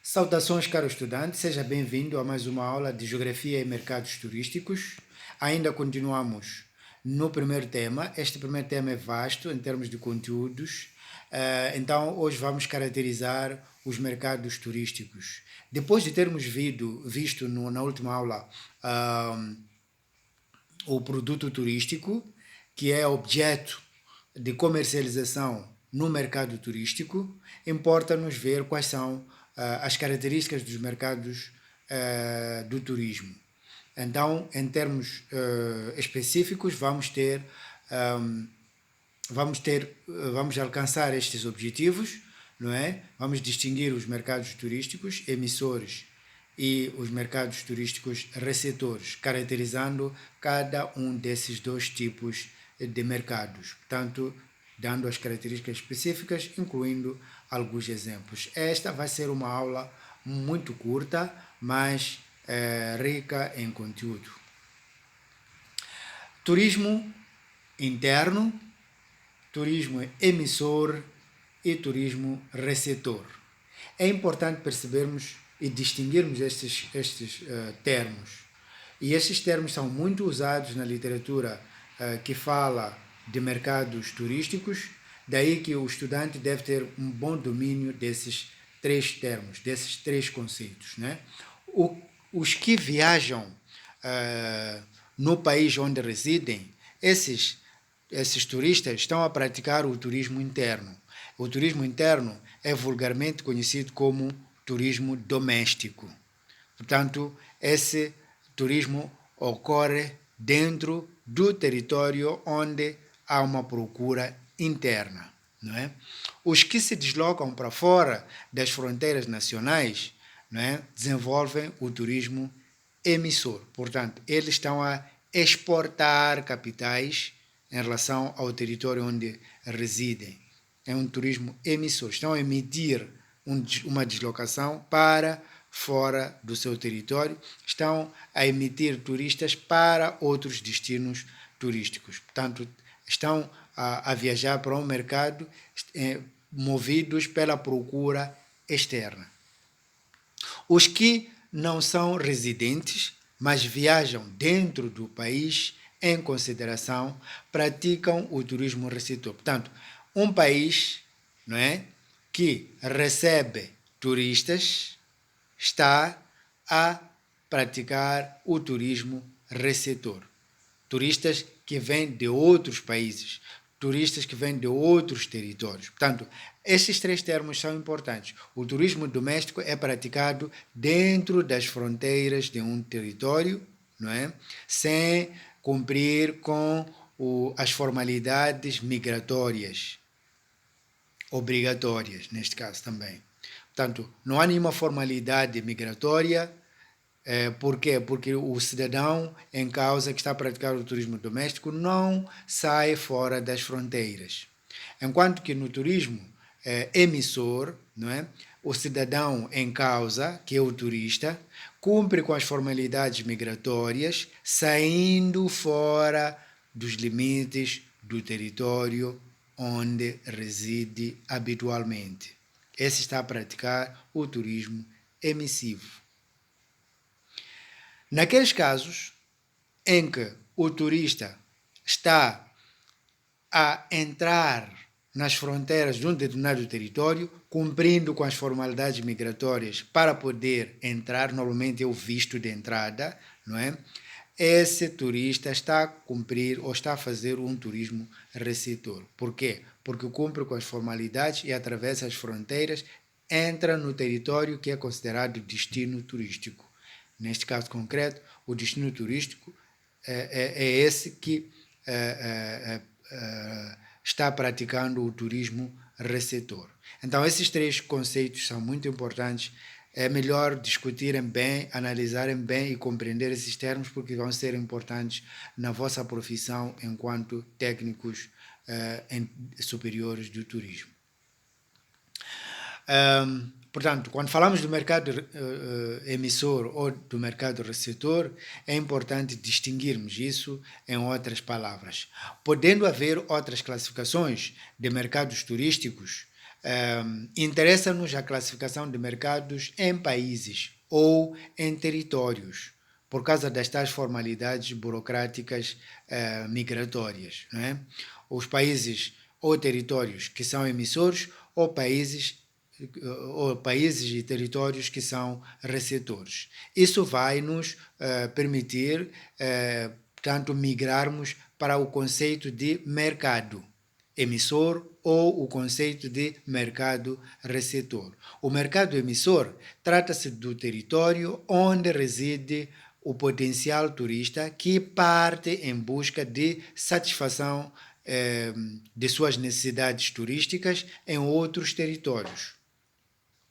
Saudações, caro estudante, seja bem-vindo a mais uma aula de Geografia e Mercados Turísticos. Ainda continuamos no primeiro tema. Este primeiro tema é vasto em termos de conteúdos, então hoje vamos caracterizar os mercados turísticos. Depois de termos visto na última aula o produto turístico, que é objeto de comercialização no mercado turístico, importa-nos ver quais são as características dos mercados do turismo. Então, em termos específicos, vamos alcançar estes objetivos, não é? Vamos distinguir os mercados turísticos emissores e os mercados turísticos receptores, caracterizando cada um desses dois tipos de mercados. Portanto, dando as características específicas, incluindo alguns exemplos. Esta vai ser uma aula muito curta, mas rica em conteúdo. Turismo interno, turismo emissor e turismo receptor. É importante percebermos e distinguirmos estes termos. E estes termos são muito usados na literatura que fala de mercados turísticos, daí que o estudante deve ter um bom domínio desses três termos, desses três conceitos, né? Os que viajam no país onde residem, esses turistas estão a praticar o turismo interno. O turismo interno é vulgarmente conhecido como turismo doméstico. Portanto, esse turismo ocorre dentro do território onde há uma procura interna, não é? Os que se deslocam para fora das fronteiras nacionais, não é, desenvolvem o turismo emissor. Portanto, eles estão a exportar capitais em relação ao território onde residem. É um turismo emissor. Estão a emitir uma deslocação para fora do seu território, estão a emitir turistas para outros destinos turísticos. Portanto, estão a viajar para um mercado movidos pela procura externa. Os que não são residentes, mas viajam dentro do país, em consideração, praticam o turismo receptor. Portanto, um país, não é, que recebe turistas está a praticar o turismo receptor. Turistas que vêm de outros países, turistas que vêm de outros territórios. Portanto, esses três termos são importantes. O turismo doméstico é praticado dentro das fronteiras de um território, não é? Sem cumprir com as formalidades migratórias, obrigatórias, neste caso também. Portanto, não há nenhuma formalidade migratória. Por quê? Porque o cidadão em causa que está a praticar o turismo doméstico não sai fora das fronteiras. Enquanto que no turismo emissor, não é? O cidadão em causa, que é o turista, cumpre com as formalidades migratórias, saindo fora dos limites do território onde reside habitualmente. Esse está a praticar o turismo emissivo. Naqueles casos em que o turista está a entrar nas fronteiras de um determinado território, cumprindo com as formalidades migratórias para poder entrar, normalmente é o visto de entrada, não é? Esse turista está a cumprir ou está a fazer um turismo receptor. Por quê? Porque cumpre com as formalidades e atravessa as fronteiras, entra no território que é considerado destino turístico. Neste caso concreto, o destino turístico é esse que está praticando o turismo receptor. Então, esses três conceitos são muito importantes. É melhor discutirem bem, analisarem bem e compreender esses termos, porque vão ser importantes na vossa profissão enquanto técnicos superiores do turismo. Portanto, quando falamos do mercado emissor ou do mercado receptor, é importante distinguirmos isso em outras palavras. Podendo haver outras classificações de mercados turísticos, Interessa-nos a classificação de mercados em países ou em territórios, por causa das tais formalidades burocráticas migratórias. Não é? Os países ou territórios que são emissores ou países e territórios que são receptores. Isso vai nos permitir, portanto, migrarmos para o conceito de mercado emissor ou o conceito de mercado receptor. O mercado emissor trata-se do território onde reside o potencial turista que parte em busca de satisfação de suas necessidades turísticas em outros territórios.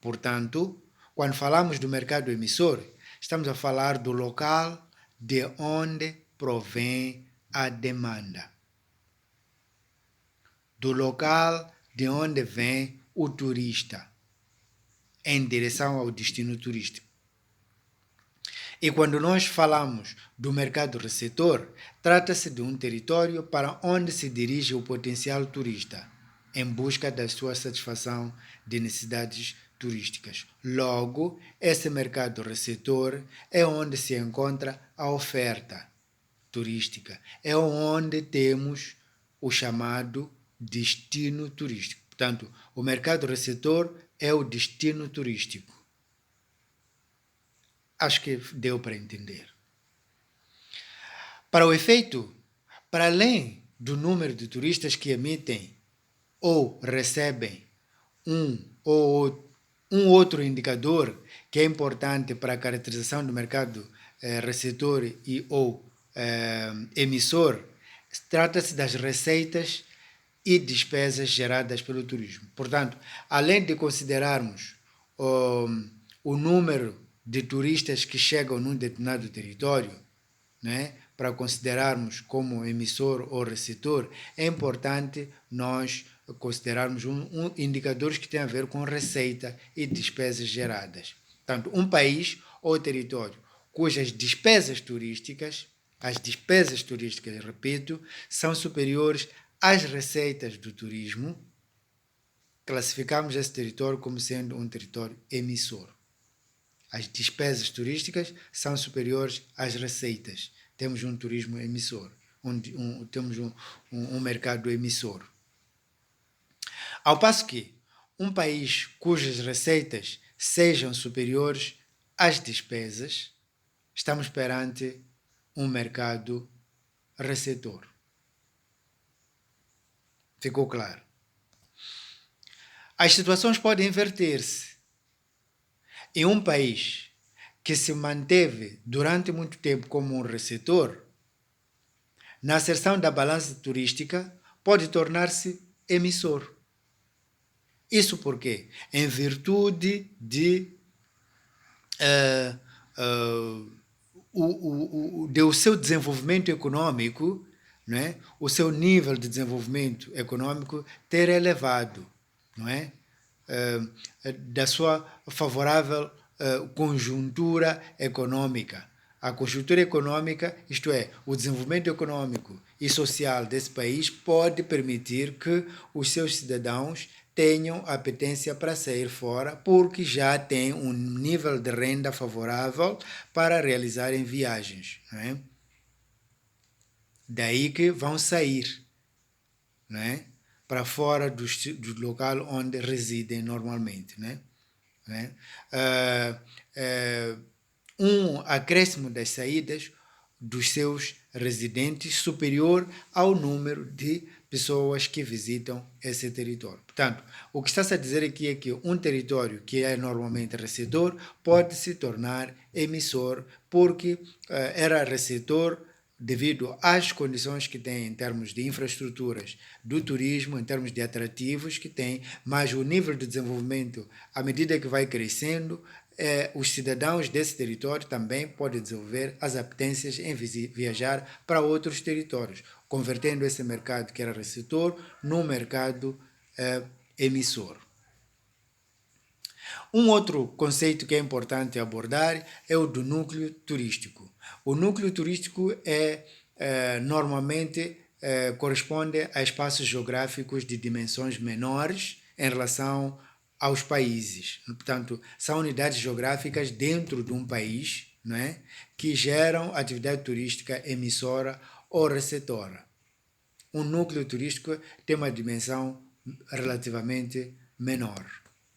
Portanto, quando falamos do mercado emissor, estamos a falar do local de onde provém a demanda, do local de onde vem o turista em direção ao destino turístico. E quando nós falamos do mercado receptor, trata-se de um território para onde se dirige o potencial turista em busca da sua satisfação de necessidades turísticas. Logo, esse mercado receptor é onde se encontra a oferta turística, é onde temos o chamado destino turístico. Portanto, o mercado receptor é o destino turístico. Acho que deu para entender. Para o efeito, para além do número de turistas que emitem ou recebem um outro indicador que é importante para a caracterização do mercado receptor e ou emissor, trata-se das receitas e despesas geradas pelo turismo. Portanto, além de considerarmos o número de turistas que chegam num determinado território, né, para considerarmos como emissor ou receptor, é importante nós considerarmos indicadores que têm a ver com receita e despesas geradas. Portanto, um país ou território cujas despesas turísticas, repito, são superiores às receitas do turismo, classificamos esse território como sendo um território emissor. As despesas turísticas são superiores às receitas. Temos um turismo emissor, temos um mercado emissor. Ao passo que um país cujas receitas sejam superiores às despesas, estamos perante um mercado receptor. Ficou claro? As situações podem inverter-se. Em um país que se manteve durante muito tempo como um receptor, na seção da balança turística pode tornar-se emissor. Isso porque, em virtude de do seu desenvolvimento econômico, né, o seu nível de desenvolvimento econômico ter elevado, não é? Da sua favorável conjuntura econômica. A conjuntura econômica, isto é, o desenvolvimento econômico e social desse país pode permitir que os seus cidadãos tenham apetência para sair fora porque já têm um nível de renda favorável para realizarem viagens. Não é? Daí que vão sair, não é? Para fora do local onde residem normalmente. Né? Um acréscimo das saídas dos seus residentes superior ao número de pessoas que visitam esse território. Portanto, o que está-se a dizer aqui é que um território que é normalmente receptor pode se tornar emissor porque era receptor devido às condições que tem em termos de infraestruturas do turismo, em termos de atrativos que tem, mas o nível de desenvolvimento, à medida que vai crescendo, os cidadãos desse território também podem desenvolver as apetências em viajar para outros territórios, convertendo esse mercado que era receptor num mercado emissor. Um outro conceito que é importante abordar é o do núcleo turístico. O núcleo turístico normalmente corresponde a espaços geográficos de dimensões menores em relação aos países. Portanto, são unidades geográficas dentro de um país, não é? Que geram atividade turística emissora ou receptora. Um núcleo turístico tem uma dimensão relativamente menor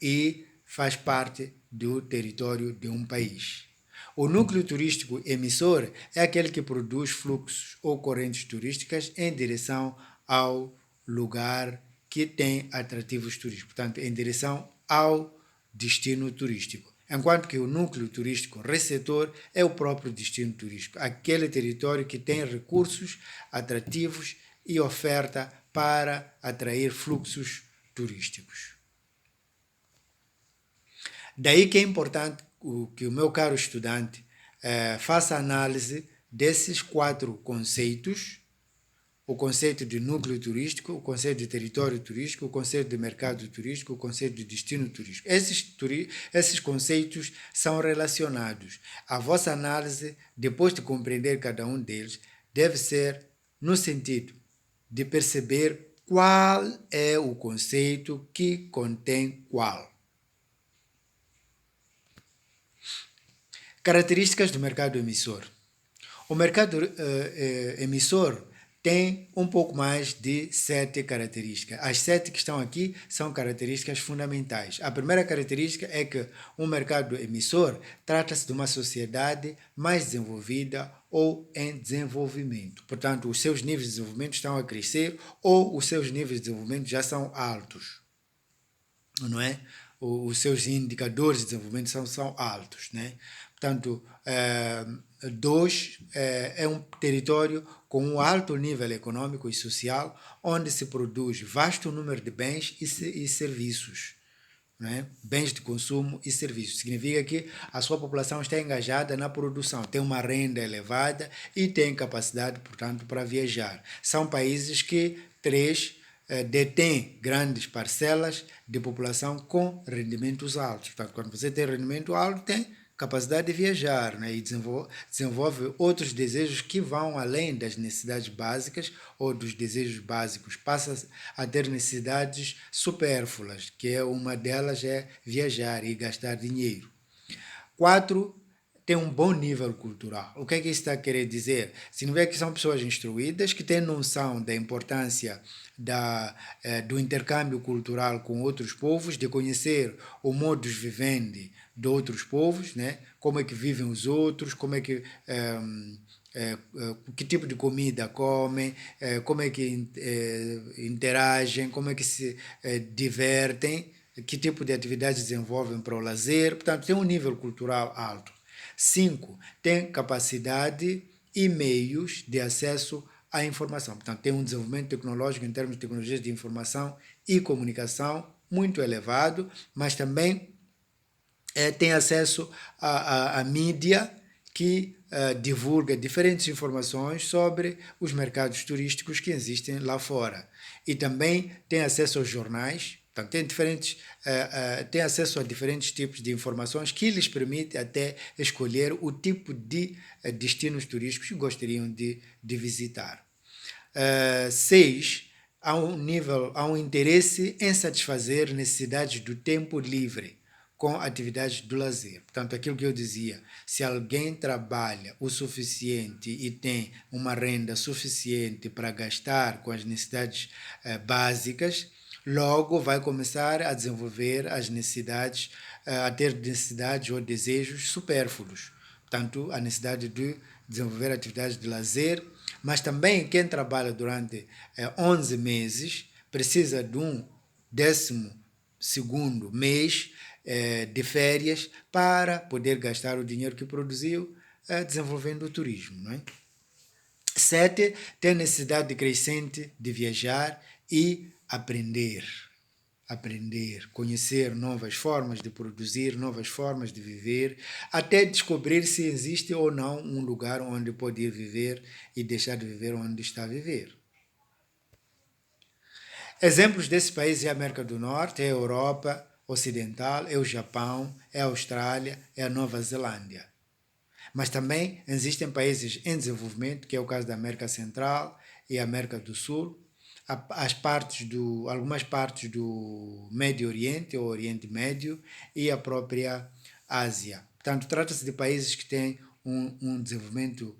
e faz parte do território de um país. O núcleo turístico emissor é aquele que produz fluxos ou correntes turísticas em direção ao lugar que tem atrativos turísticos, portanto, em direção ao destino turístico. Enquanto que o núcleo turístico receptor é o próprio destino turístico, aquele território que tem recursos atrativos e oferta para atrair fluxos turísticos. Daí que é importante que o meu caro estudante faça análise desses 4 conceitos: o conceito de núcleo turístico, o conceito de território turístico, o conceito de mercado turístico, o conceito de destino turístico. Esses conceitos são relacionados. A vossa análise, depois de compreender cada um deles, deve ser no sentido de perceber qual é o conceito que contém qual. Características do mercado emissor. O mercado emissor tem um pouco mais de 7 características. As 7 que estão aqui são características fundamentais. A primeira característica é que um mercado emissor trata-se de uma sociedade mais desenvolvida ou em desenvolvimento. Portanto, os seus níveis de desenvolvimento estão a crescer ou os seus níveis de desenvolvimento já são altos, não é? Os seus indicadores de desenvolvimento são altos, né? Portanto, 2 é um território com um alto nível econômico e social, onde se produz vasto número de bens e serviços, né? Bens de consumo e serviços. Significa que a sua população está engajada na produção, tem uma renda elevada e tem capacidade, portanto, para viajar. São países que detém grandes parcelas de população com rendimentos altos. Portanto, quando você tem rendimento alto, tem capacidade de viajar, né? E desenvolve outros desejos que vão além das necessidades básicas ou dos desejos básicos. Passa a ter necessidades supérfluas, que uma delas é viajar e gastar dinheiro. 4, tem um bom nível cultural. O que isso está a querer dizer? Significa que são pessoas instruídas, que têm noção da importância do intercâmbio cultural com outros povos, de conhecer o modus vivendi de outros povos, né? Como é que vivem os outros, como é que que tipo de comida comem, como é que interagem, como é que se divertem, que tipo de atividades desenvolvem para o lazer. Portanto, tem um nível cultural alto. 5, tem capacidade e meios de acesso à informação. Portanto, tem um desenvolvimento tecnológico em termos de tecnologias de informação e comunicação muito elevado, mas também tem acesso à mídia que divulga diferentes informações sobre os mercados turísticos que existem lá fora. E também tem acesso aos jornais. Portanto, tem acesso a diferentes tipos de informações que lhes permite até escolher o tipo de destinos turísticos que gostariam de visitar. 6, há um interesse em satisfazer necessidades do tempo livre com atividades do lazer. Portanto, aquilo que eu dizia, se alguém trabalha o suficiente e tem uma renda suficiente para gastar com as necessidades básicas, logo vai começar a desenvolver as necessidades, a ter necessidades ou desejos supérfluos. Portanto, a necessidade de desenvolver atividades de lazer, mas também quem trabalha durante 11 meses precisa de um 12º mês de férias para poder gastar o dinheiro que produziu desenvolvendo o turismo, não é? 7, tem necessidade crescente de viajar e aprender, conhecer novas formas de produzir, novas formas de viver, até descobrir se existe ou não um lugar onde pode ir viver e deixar de viver onde está a viver. Exemplos desses países é a América do Norte, é a Europa Ocidental, é o Japão, é a Austrália, é a Nova Zelândia. Mas também existem países em desenvolvimento, que é o caso da América Central e América do Sul, algumas partes do Médio Oriente ou Oriente Médio e a própria Ásia. Portanto, trata-se de países que têm um desenvolvimento,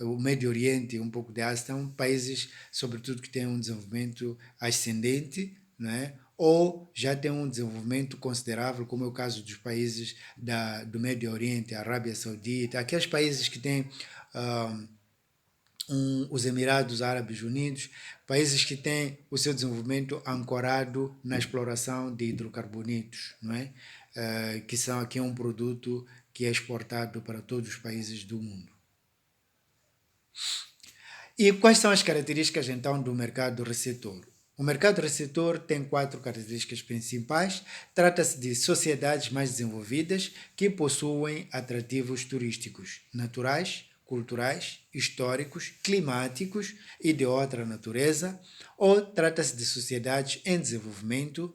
o Médio Oriente e um pouco de Ásia, são países, sobretudo, que têm um desenvolvimento ascendente, não é? Ou já têm um desenvolvimento considerável, como é o caso dos países do Médio Oriente, a Arábia Saudita, aqueles países que têm os Emirados Árabes Unidos, países que têm o seu desenvolvimento ancorado na exploração de hidrocarbonetos, não é? Que é um produto que é exportado para todos os países do mundo. E quais são as características então do mercado receptor? O mercado receptor tem 4 características principais. Trata-se de sociedades mais desenvolvidas que possuem atrativos turísticos naturais, culturais, históricos, climáticos e de outra natureza, ou trata-se de sociedades em desenvolvimento,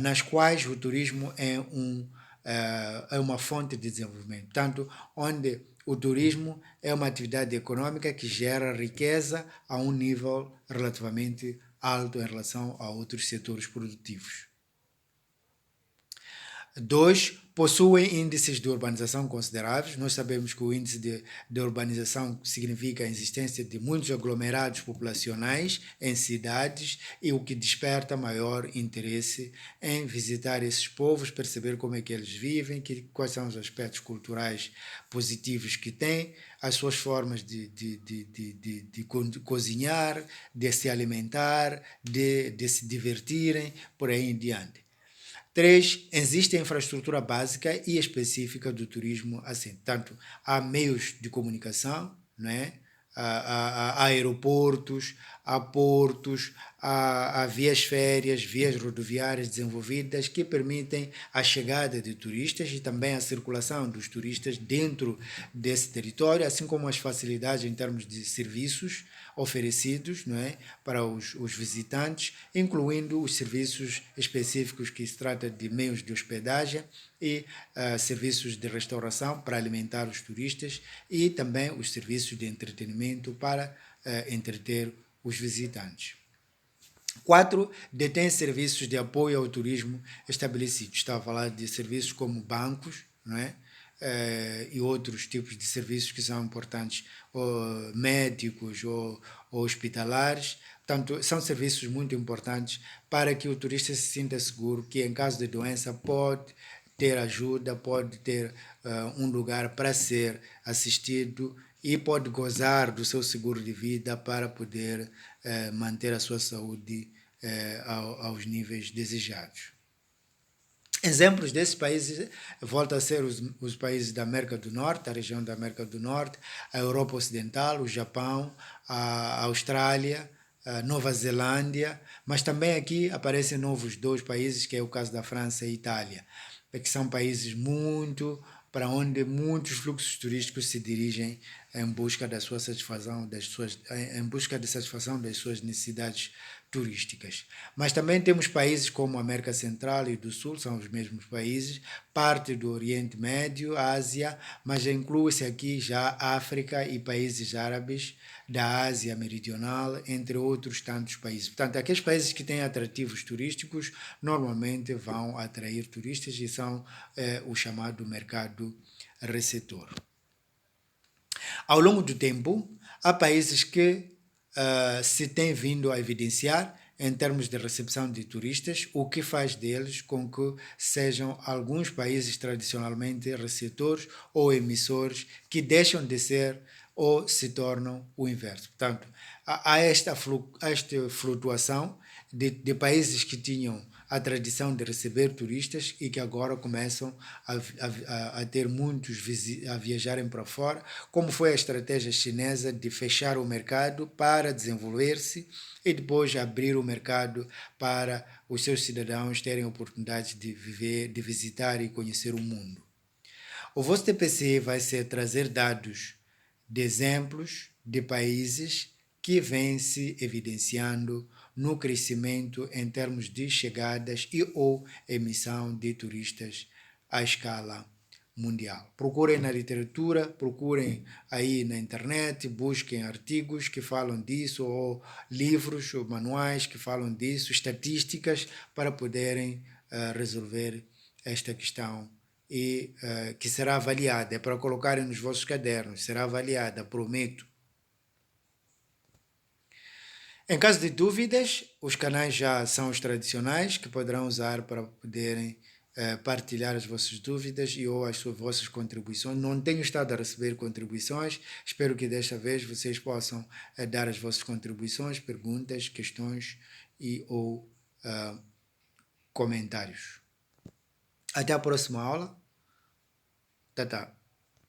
nas quais o turismo é uma fonte de desenvolvimento. Portanto, onde o turismo é uma atividade econômica que gera riqueza a um nível relativamente alto em relação a outros setores produtivos. 2, possuem índices de urbanização consideráveis. Nós sabemos que o índice de urbanização significa a existência de muitos aglomerados populacionais em cidades e o que desperta maior interesse em visitar esses povos, perceber como é que eles vivem, quais são os aspectos culturais positivos que têm, as suas formas de cozinhar, de se alimentar, de se divertirem, por aí em diante. 3, existe a infraestrutura básica e específica do turismo assim. Tanto há meios de comunicação, né? Há aeroportos, há portos, há vias férreas, vias rodoviárias desenvolvidas que permitem a chegada de turistas e também a circulação dos turistas dentro desse território, assim como as facilidades em termos de serviços oferecidos, não é, para os visitantes, incluindo os serviços específicos que se trata de meios de hospedagem e serviços de restauração para alimentar os turistas e também os serviços de entretenimento para entreter os visitantes. 4, detém serviços de apoio ao turismo estabelecidos. Está a falar de serviços como bancos, não é? E outros tipos de serviços que são importantes, ou médicos ou hospitalares. Portanto, são serviços muito importantes para que o turista se sinta seguro que, em caso de doença, pode ter ajuda, pode ter um lugar para ser assistido e pode gozar do seu seguro de vida para poder manter a sua saúde aos níveis desejados. Exemplos desses países voltam a ser os países da América do Norte, a região da América do Norte, a Europa Ocidental, o Japão, a Austrália, a Nova Zelândia, mas também aqui aparecem novos 2 países, que é o caso da França e Itália, que são países para onde muitos fluxos turísticos se dirigem em busca da sua satisfação, em busca de satisfação das suas necessidades turísticas. Mas também temos países como a América Central e do Sul, são os mesmos países, parte do Oriente Médio, Ásia, mas inclui-se aqui já África e países árabes da Ásia Meridional, entre outros tantos países. Portanto, aqueles países que têm atrativos turísticos normalmente vão atrair turistas e são o chamado mercado receptor. Ao longo do tempo, há países que se tem vindo a evidenciar em termos de recepção de turistas, o que faz deles com que sejam alguns países tradicionalmente receptores ou emissores que deixam de ser ou se tornam o inverso. Portanto, há esta flutuação de países que tinham a tradição de receber turistas e que agora começam a ter muitos a viajarem para fora, como foi a estratégia chinesa de fechar o mercado para desenvolver-se e depois abrir o mercado para os seus cidadãos terem a oportunidade de viver, de visitar e conhecer o mundo. O vosso TPC vai ser trazer dados de exemplos de países que vêm se evidenciando no crescimento em termos de chegadas e ou emissão de turistas à escala mundial. Procurem na literatura, procurem aí na internet, busquem artigos que falam disso, ou livros ou manuais que falam disso, estatísticas, para poderem resolver esta questão e que será avaliada, é para colocarem nos vossos cadernos, será avaliada, prometo. Em caso de dúvidas, os canais já são os tradicionais que poderão usar para poderem partilhar as vossas dúvidas e ou as vossas contribuições. Não tenho estado a receber contribuições, espero que desta vez vocês possam dar as vossas contribuições, perguntas, questões e ou comentários. Até a próxima aula. Tá.